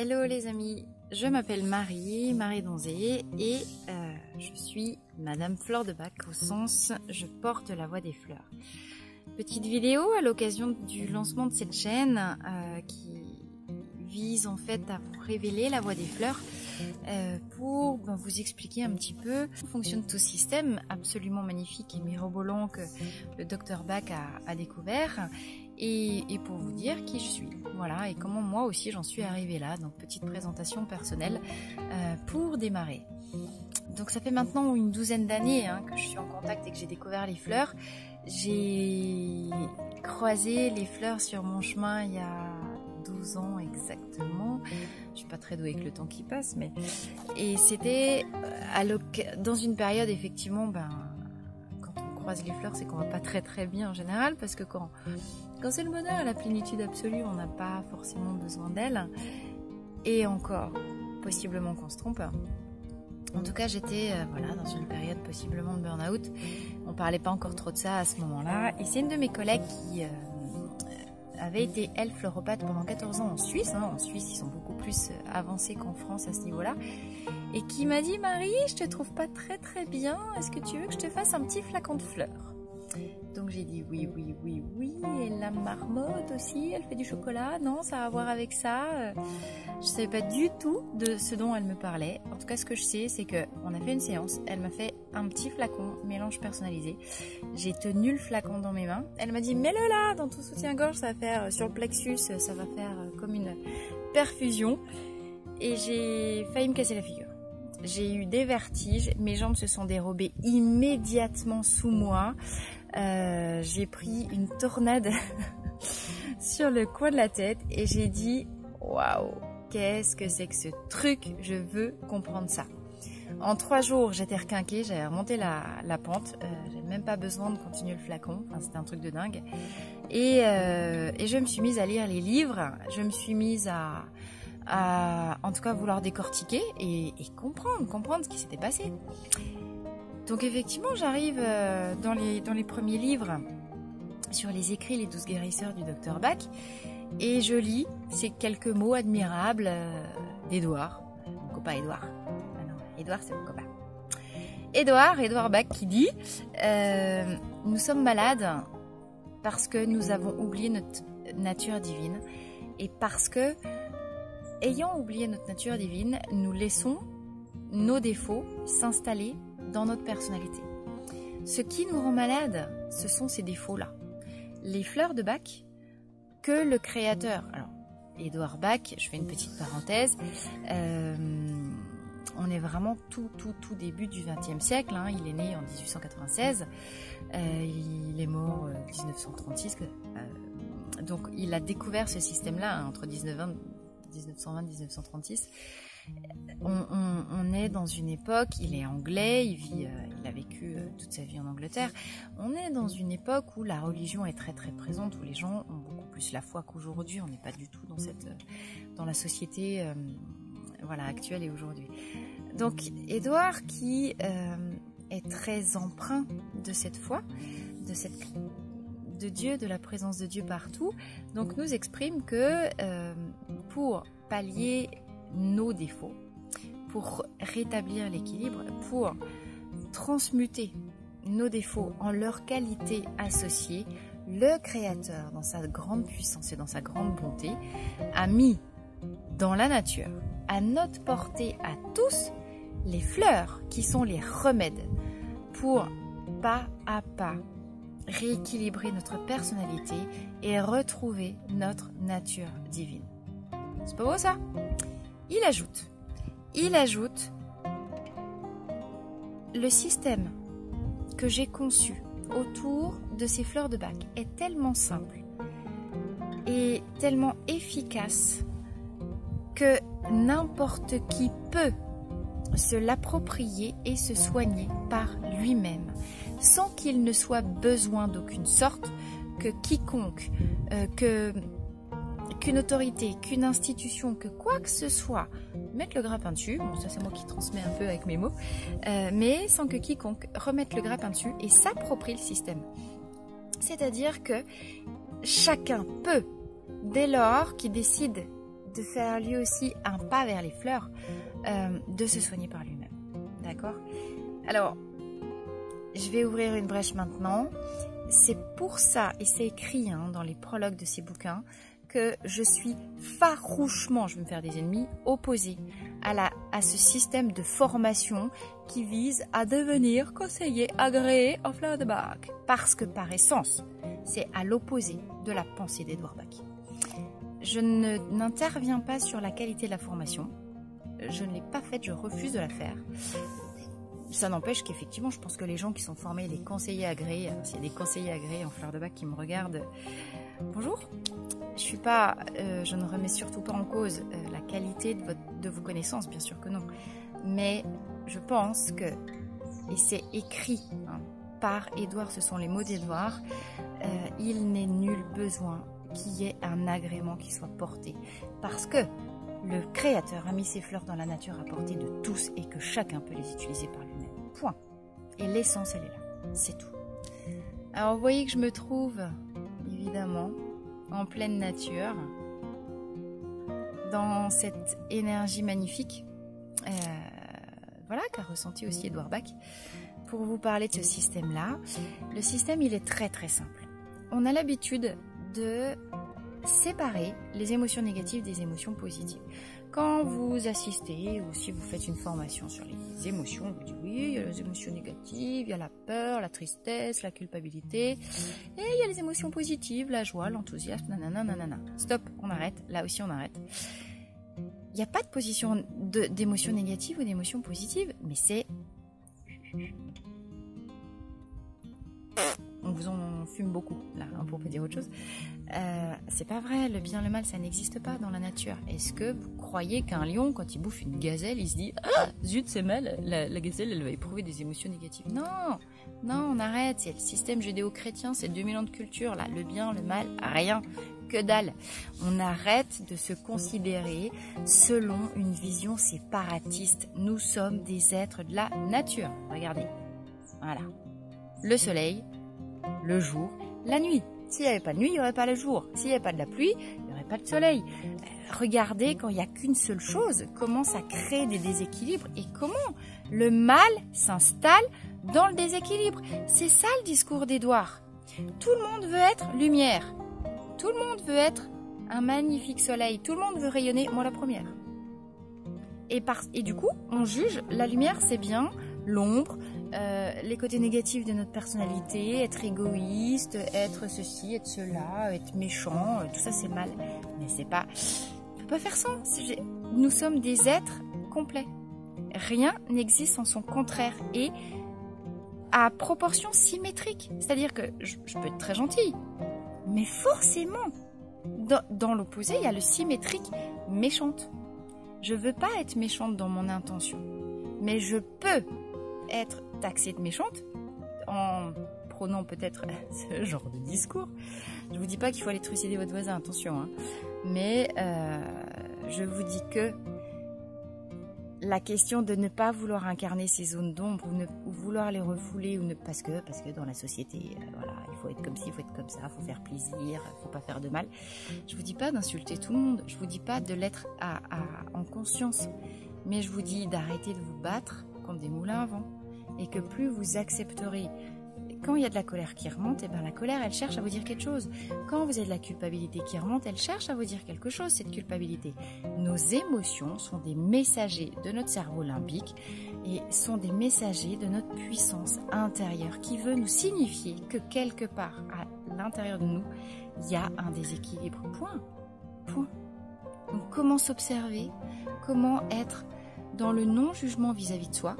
Hello les amis, je m'appelle Marie Donzé et je suis Madame Fleur de Bac au sens je porte la voix des fleurs. Petite vidéo à l'occasion du lancement de cette chaîne qui vise en fait à vous révéler la voix des fleurs pour vous expliquer un petit peu comment fonctionne tout ce système absolument magnifique et mirobolant que le Dr Bach a découvert et pour vous dire qui je suis, voilà, et comment moi aussi j'en suis arrivée là. Donc petite présentation personnelle pour démarrer. Donc ça fait maintenant une douzaine d'années que je suis en contact et que j'ai découvert les fleurs. J'ai croisé les fleurs sur mon chemin il y a 12 ans exactement. Je suis pas très douée avec le temps qui passe, mais et c'était dans une période effectivement, quand on croise les fleurs, c'est qu'on va pas très bien en général, parce que quand c'est le bonheur et la plénitude absolue, on n'a pas forcément besoin d'elles, et encore possiblement qu'on se trompe. En tout cas, j'étais dans une période possiblement de burn-out. On parlait pas encore trop de ça à ce moment-là, et c'est une de mes collègues qui avait été, elle, fleuropathe pendant 14 ans en Suisse. En Suisse, ils sont beaucoup plus avancés qu'en France à ce niveau-là. Et qui m'a dit, Marie, je te trouve pas très bien. Est-ce que tu veux que je te fasse un petit flacon de fleurs? Donc j'ai dit oui. Et la marmotte aussi, elle fait du chocolat. Non, ça a à voir avec ça. Je savais pas du tout de ce dont elle me parlait. En tout cas, ce que je sais, c'est qu'on a fait une séance. Elle m'a fait un petit flacon, mélange personnalisé. J'ai tenu le flacon dans mes mains. Elle m'a dit, mets-le là, dans ton soutien-gorge, ça va faire sur le plexus, ça va faire comme une perfusion. Et j'ai failli me casser la figure. J'ai eu des vertiges, mes jambes se sont dérobées immédiatement sous moi. J'ai pris une tornade sur le coin de la tête et j'ai dit waouh, qu'est-ce que c'est que ce truc, je veux comprendre ça. En 3 jours, j'étais requinquée, j'avais remonté la pente, j'avais même pas besoin de continuer le flacon, c'était un truc de dingue. Et je me suis mise à lire les livres, je me suis mise à en tout cas vouloir décortiquer et comprendre ce qui s'était passé. Donc effectivement, j'arrive dans les premiers livres sur les écrits Les 12 guérisseurs du Dr Bach, et je lis ces quelques mots admirables d'Édouard, mon copain Édouard. Ah non, Édouard c'est mon copain. Édouard Bach qui dit nous sommes malades parce que nous avons oublié notre nature divine, et parce que, ayant oublié notre nature divine, nous laissons nos défauts s'installer dans notre personnalité. Ce qui nous rend malades, ce sont ces défauts-là. Les fleurs de Bach que le créateur, alors Édouard Bach, je fais une petite parenthèse, on est vraiment tout début du XXe siècle, il est né en 1896, il est mort en 1936, donc il a découvert ce système-là entre 1920-1936. On est dans une époque, il est anglais, il a vécu toute sa vie en Angleterre. On est dans une époque où la religion est très présente, où les gens ont beaucoup plus la foi qu'aujourd'hui. On n'est pas du tout dans la société actuelle et aujourd'hui. Donc Édouard, qui est très empreint de cette foi, de Dieu, de la présence de Dieu partout, donc nous exprime que pour pallier nos défauts, pour rétablir l'équilibre, pour transmuter nos défauts en leurs qualités associées, le Créateur, dans sa grande puissance et dans sa grande bonté, a mis dans la nature, à notre portée à tous, les fleurs qui sont les remèdes pour pas à pas rééquilibrer notre personnalité et retrouver notre nature divine. C'est pas beau ça? Il ajoute le système que j'ai conçu autour de ces fleurs de Bach est tellement simple et tellement efficace que n'importe qui peut se l'approprier et se soigner par lui-même, sans qu'il ne soit besoin d'aucune sorte, que quiconque, qu'une autorité, qu'une institution, que quoi que ce soit mette le grappin dessus. Bon, ça c'est moi qui transmets un peu avec mes mots, mais sans que quiconque remette le grappin dessus et s'approprie le système. C'est-à-dire que chacun peut, dès lors qu'il décide de faire lui aussi un pas vers les fleurs, de se soigner par lui-même. D'accord? Alors, je vais ouvrir une brèche maintenant. C'est pour ça, et c'est écrit dans les prologues de ces bouquins, que je suis farouchement, je vais me faire des ennemis, opposée à ce système de formation qui vise à devenir conseiller agréé en fleurs de bac. Parce que par essence, c'est à l'opposé de la pensée d'Edouard Bach. Je n'interviens pas sur la qualité de la formation. Je ne l'ai pas faite, je refuse de la faire. Ça n'empêche qu'effectivement, je pense que les gens qui sont formés, les conseillers agréés, s'il y a des conseillers agréés en fleurs de bac qui me regardent, bonjour. Je ne remets surtout pas en cause la qualité de vos connaissances, bien sûr que non. Mais je pense que, et c'est écrit par Édouard, ce sont les mots d'Édouard, il n'est nul besoin qu'il y ait un agrément qui soit porté. Parce que le Créateur a mis ses fleurs dans la nature à portée de tous et que chacun peut les utiliser par lui-même. Point. Et l'essence, elle est là. C'est tout. Alors, vous voyez que je me trouve, évidemment, en pleine nature, dans cette énergie magnifique, qu'a ressenti aussi Édouard Bach, pour vous parler de ce système-là. Le système, il est très très simple. On a l'habitude de séparer les émotions négatives des émotions positives. Quand vous assistez ou si vous faites une formation sur les émotions, on vous dit oui, il y a les émotions négatives, il y a la peur, la tristesse, la culpabilité, et il y a les émotions positives, la joie, l'enthousiasme, nanana. Stop, on arrête, là aussi on arrête. Il n'y a pas de position d'émotions négatives ou d'émotions positives, mais c'est... On vous en fume beaucoup, là, pour pas dire autre chose. C'est pas vrai, le bien, le mal, ça n'existe pas dans la nature. Est-ce que vous croyez qu'un lion, quand il bouffe une gazelle, il se dit « Ah, zut, c'est mal, la gazelle, elle va éprouver des émotions négatives. » Non, on arrête, c'est le système judéo-chrétien, c'est 2000 ans de culture, là. Le bien, le mal, rien, que dalle. On arrête de se considérer selon une vision séparatiste. Nous sommes des êtres de la nature. Regardez, voilà. Le soleil, le jour, la nuit. S'il n'y avait pas de nuit, il n'y aurait pas le jour. S'il n'y avait pas de la pluie, il n'y aurait pas de soleil. Regardez, quand il n'y a qu'une seule chose, comment ça crée des déséquilibres et comment le mal s'installe dans le déséquilibre. C'est ça le discours d'Édouard. Tout le monde veut être lumière. Tout le monde veut être un magnifique soleil. Tout le monde veut rayonner, moi la première. Et du coup, on juge, la lumière c'est bien, l'ombre, les côtés négatifs de notre personnalité, être égoïste, être ceci, être cela, être méchant, tout ça c'est mal. Mais c'est pas... On peut pas faire ça. Nous sommes des êtres complets. Rien n'existe sans son contraire et à proportion symétrique. C'est-à-dire que je peux être très gentille, mais forcément, dans l'opposé, il y a le symétrique méchante. Je veux pas être méchante dans mon intention, mais je peux être taxée de méchante en prônant peut-être ce genre de discours. Je vous dis pas qu'il faut aller trucider votre voisin, attention, hein. Mais je vous dis que la question de ne pas vouloir incarner ces zones d'ombre ou vouloir les refouler parce que dans la société, voilà, il faut être comme ci, il faut être comme ça, il faut faire plaisir, il faut pas faire de mal. Je vous dis pas d'insulter tout le monde, je vous dis pas de l'être en conscience, mais je vous dis d'arrêter de vous battre comme des moulins à vent et que plus vous accepterez. Quand il y a de la colère qui remonte, la colère, elle cherche à vous dire quelque chose. Quand vous avez de la culpabilité qui remonte, elle cherche à vous dire quelque chose, cette culpabilité. Nos émotions sont des messagers de notre cerveau limbique et sont des messagers de notre puissance intérieure qui veut nous signifier que quelque part à l'intérieur de nous, il y a un déséquilibre. Point. Donc comment s'observer, comment être dans le non-jugement vis-à-vis de soi,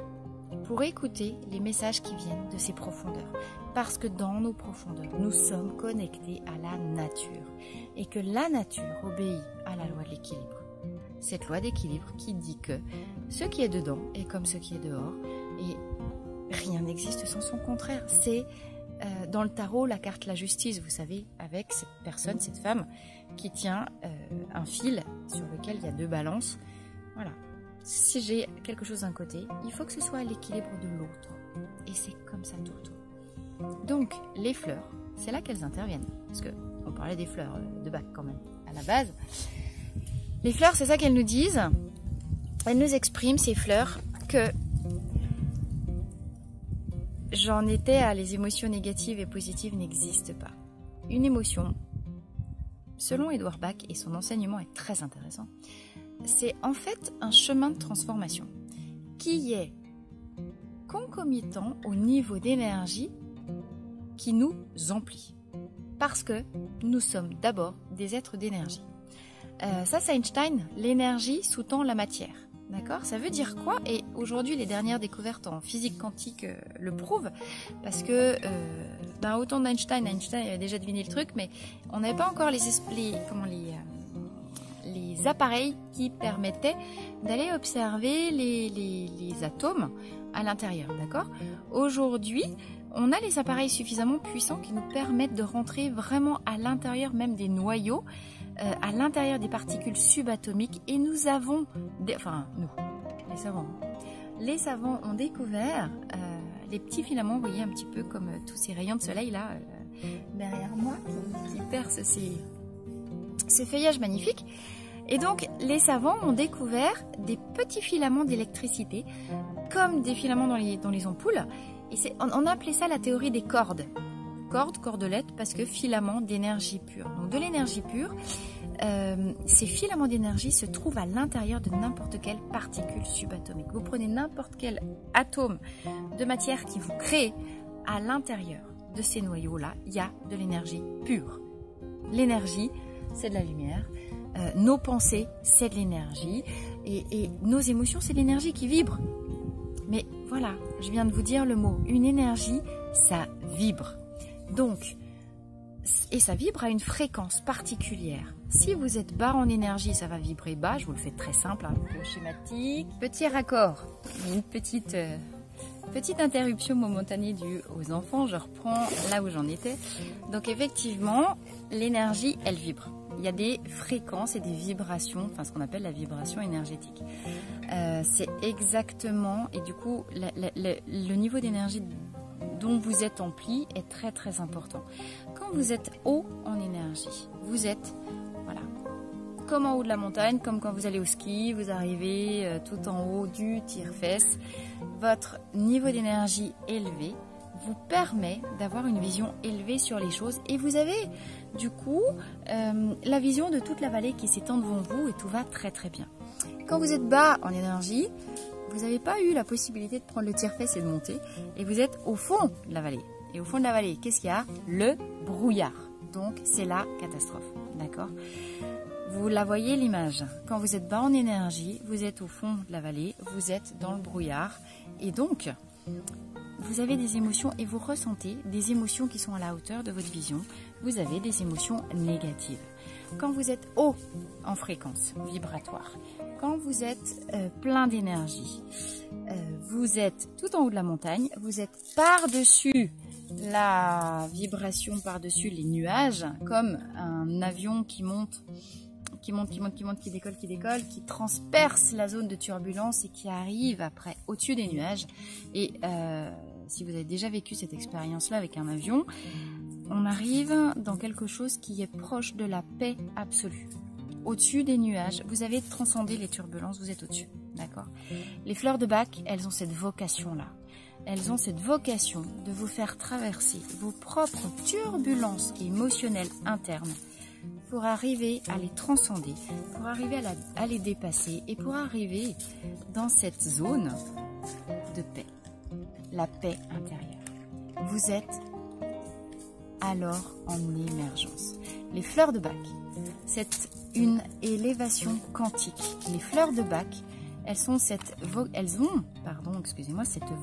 pour écouter les messages qui viennent de ces profondeurs. Parce que dans nos profondeurs, nous sommes connectés à la nature. Et que la nature obéit à la loi de l'équilibre. Cette loi d'équilibre qui dit que ce qui est dedans est comme ce qui est dehors. Et rien n'existe sans son contraire. C'est dans le tarot la carte la justice, vous savez, avec cette personne, cette femme, qui tient un fil sur lequel il y a deux balances. Voilà. Si j'ai quelque chose d'un côté, il faut que ce soit à l'équilibre de l'autre. Et c'est comme ça tout le temps. Donc, les fleurs, c'est là qu'elles interviennent. Parce qu'on parlait des fleurs de Bach quand même, à la base. Les fleurs, c'est ça qu'elles nous disent. Elles nous expriment, ces fleurs, que j'en étais à les émotions négatives et positives n'existent pas. Une émotion, selon Edouard Bach, et son enseignement est très intéressant, c'est en fait un chemin de transformation qui est concomitant au niveau d'énergie qui nous emplit. Parce que nous sommes d'abord des êtres d'énergie. Ça, c'est Einstein, l'énergie sous-tend la matière. D'accord? Ça veut dire quoi? Et aujourd'hui, les dernières découvertes en physique quantique le prouvent, parce que autant d'Einstein, Einstein avait déjà deviné le truc, mais on n'avait pas encore les appareils qui permettaient d'aller observer les atomes à l'intérieur. D'accord? Aujourd'hui, on a les appareils suffisamment puissants qui nous permettent de rentrer vraiment à l'intérieur même des noyaux, à l'intérieur des particules subatomiques, et nous avons, les savants ont découvert les petits filaments, vous voyez un petit peu comme tous ces rayons de soleil là derrière moi qui percent ces feuillages magnifiques. Et donc les savants ont découvert des petits filaments d'électricité comme des filaments dans les ampoules, et on appelait ça la théorie des cordes. Cordelettes, parce que filaments d'énergie pure. Donc de l'énergie pure, ces filaments d'énergie se trouvent à l'intérieur de n'importe quelle particule subatomique. Vous prenez n'importe quel atome de matière qui vous crée, à l'intérieur de ces noyaux-là, il y a de l'énergie pure. L'énergie, c'est de la lumière. Nos pensées, c'est de l'énergie. Et nos émotions, c'est de l'énergie qui vibre. Mais voilà, je viens de vous dire le mot. Une énergie, ça vibre. Donc, et ça vibre à une fréquence particulière. Si vous êtes bas en énergie, ça va vibrer bas. Je vous le fais très simple, hein, schématique. Petit raccord, une petite interruption momentanée due aux enfants. Je reprends là où j'en étais. Donc effectivement, l'énergie, elle vibre. Il y a des fréquences et des vibrations, enfin ce qu'on appelle la vibration énergétique. C'est exactement, et du coup, le niveau d'énergie dont vous êtes empli est très très important. Quand vous êtes haut en énergie, vous êtes, voilà, comme en haut de la montagne, comme quand vous allez au ski, vous arrivez tout en haut du tire-fesse. Votre niveau d'énergie élevé vous permet d'avoir une vision élevée sur les choses, et vous avez du coup la vision de toute la vallée qui s'étend devant vous, et tout va très très bien. Quand vous êtes bas en énergie, vous n'avez pas eu la possibilité de prendre le tire-fesse et de monter, et vous êtes au fond de la vallée. Et au fond de la vallée, qu'est-ce qu'il y a? Le brouillard. Donc c'est la catastrophe, d'accord? Vous la voyez l'image. Quand vous êtes bas en énergie, vous êtes au fond de la vallée, vous êtes dans le brouillard, et donc vous avez des émotions et vous ressentez des émotions qui sont à la hauteur de votre vision. Vous avez des émotions négatives. Quand vous êtes haut en fréquence vibratoire, quand vous êtes plein d'énergie, vous êtes tout en haut de la montagne, vous êtes par-dessus la vibration, par-dessus les nuages, comme un avion qui monte, qui décolle, qui transperce la zone de turbulence et qui arrive après au-dessus des nuages. Et si vous avez déjà vécu cette expérience-là avec un avion, on arrive dans quelque chose qui est proche de la paix absolue. Au-dessus des nuages, vous avez transcendé les turbulences, vous êtes au-dessus, d'accord? Les fleurs de Bach, elles ont cette vocation-là. Elles ont cette vocation de vous faire traverser vos propres turbulences émotionnelles internes pour arriver à les transcender, pour arriver à les dépasser et pour arriver dans cette zone de paix, la paix intérieure. Vous êtes alors en émergence. Les fleurs de Bach, c'est une élévation quantique. Les fleurs de Bach, elles ont cette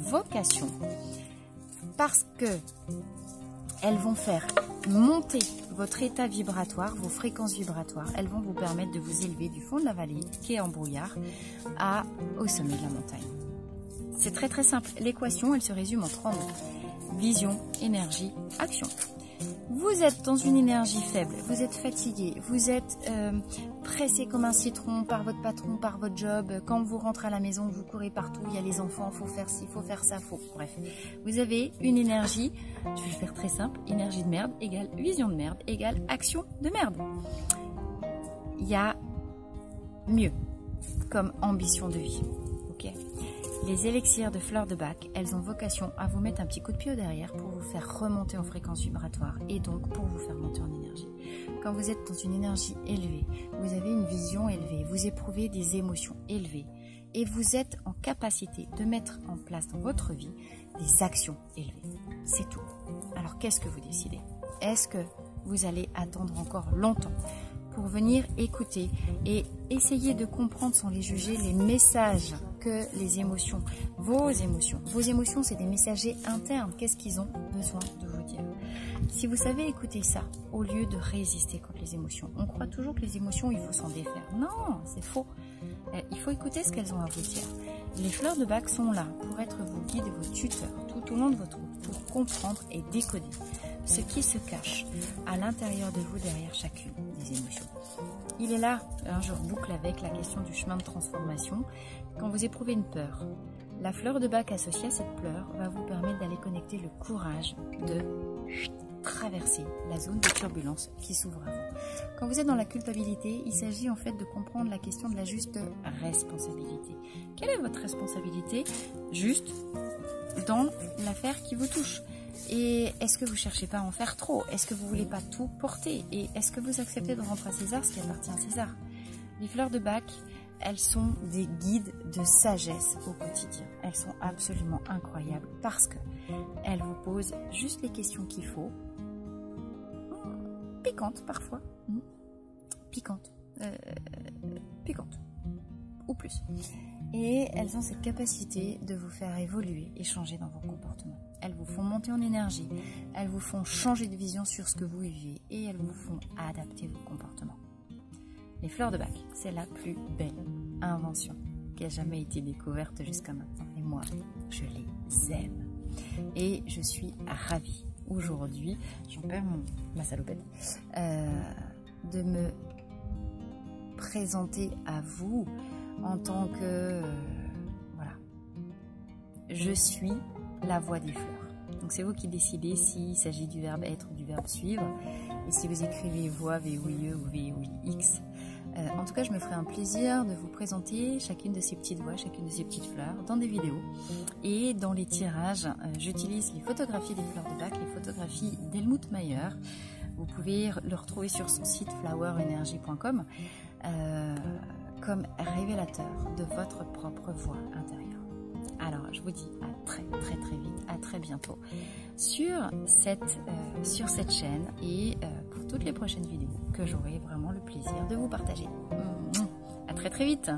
vocation parce que elles vont faire monter votre état vibratoire, vos fréquences vibratoires. Elles vont vous permettre de vous élever du fond de la vallée, qui est en brouillard, au sommet de la montagne. C'est très très simple. L'équation, elle se résume en 3 mots. Vision, énergie, action. Vous êtes dans une énergie faible, vous êtes fatigué, vous êtes pressé comme un citron par votre patron, par votre job. Quand vous rentrez à la maison, vous courez partout, il y a les enfants, il faut faire ci, il faut faire ça, bref. Vous avez une énergie, je vais faire très simple, énergie de merde égale vision de merde égale action de merde. Il y a mieux comme ambition de vie. Ok. Les élixirs de fleurs de bac, elles ont vocation à vous mettre un petit coup de pied au derrière pour vous faire remonter en fréquence vibratoire et donc pour vous faire monter en énergie. Quand vous êtes dans une énergie élevée, vous avez une vision élevée, vous éprouvez des émotions élevées et vous êtes en capacité de mettre en place dans votre vie des actions élevées. C'est tout. Alors qu'est-ce que vous décidez? Est-ce que vous allez attendre encore longtemps pour venir écouter et essayer de comprendre sans les juger les messages que les émotions, vos émotions, c'est des messagers internes. Qu'est-ce qu'ils ont besoin de vous dire? Si vous savez écouter ça, au lieu de résister contre les émotions, on croit toujours que les émotions, il faut s'en défaire. Non, c'est faux. Il faut écouter ce qu'elles ont à vous dire. Les fleurs de bac sont là pour être vos guides et vos tuteurs tout au long de votre route, pour comprendre et décoder ce qui se cache à l'intérieur de vous derrière chacune des émotions. Il est là, je reboucle avec la question du chemin de transformation. Quand vous éprouvez une peur, la fleur de bac associée à cette peur va vous permettre d'aller connecter le courage de traverser la zone de turbulence qui s'ouvre à vous. Quand vous êtes dans la culpabilité, il s'agit en fait de comprendre la question de la juste responsabilité. Quelle est votre responsabilité juste dans l'affaire qui vous touche? Et est-ce que vous ne cherchez pas à en faire trop? Est-ce que vous ne voulez pas tout porter? Et est-ce que vous acceptez de rendre à César ce qui appartient à César? Les fleurs de bac, elles sont des guides de sagesse au quotidien. Elles sont absolument incroyables parce qu'elles vous posent juste les questions qu'il faut. Piquantes parfois. Piquantes. Ou plus. Et elles ont cette capacité de vous faire évoluer et changer dans vos comportements. Elles vous font monter en énergie, elles vous font changer de vision sur ce que vous vivez et elles vous font adapter vos comportements. Les fleurs de bac, c'est la plus belle invention qui a jamais été découverte jusqu'à maintenant. Et moi, je les aime. Et je suis ravie aujourd'hui, j'en perds ma salopette, de me présenter à vous en tant que voilà, je suis la voix des fleurs. Donc c'est vous qui décidez s'il s'agit du verbe être ou du verbe suivre, et si vous écrivez voix VOIE ou VOIX. En tout cas, je me ferai un plaisir de vous présenter chacune de ces petites voix, chacune de ces petites fleurs dans des vidéos. Et dans les tirages, j'utilise les photographies des fleurs de bac, les photographies d'Helmut Mayer. Vous pouvez le retrouver sur son site flowerenergy.com comme révélateur de votre propre voix intérieure. Alors, je vous dis à très vite, à très bientôt sur cette chaîne et pour toutes les prochaines vidéos que j'aurai vraiment le plaisir de vous partager. À très vite.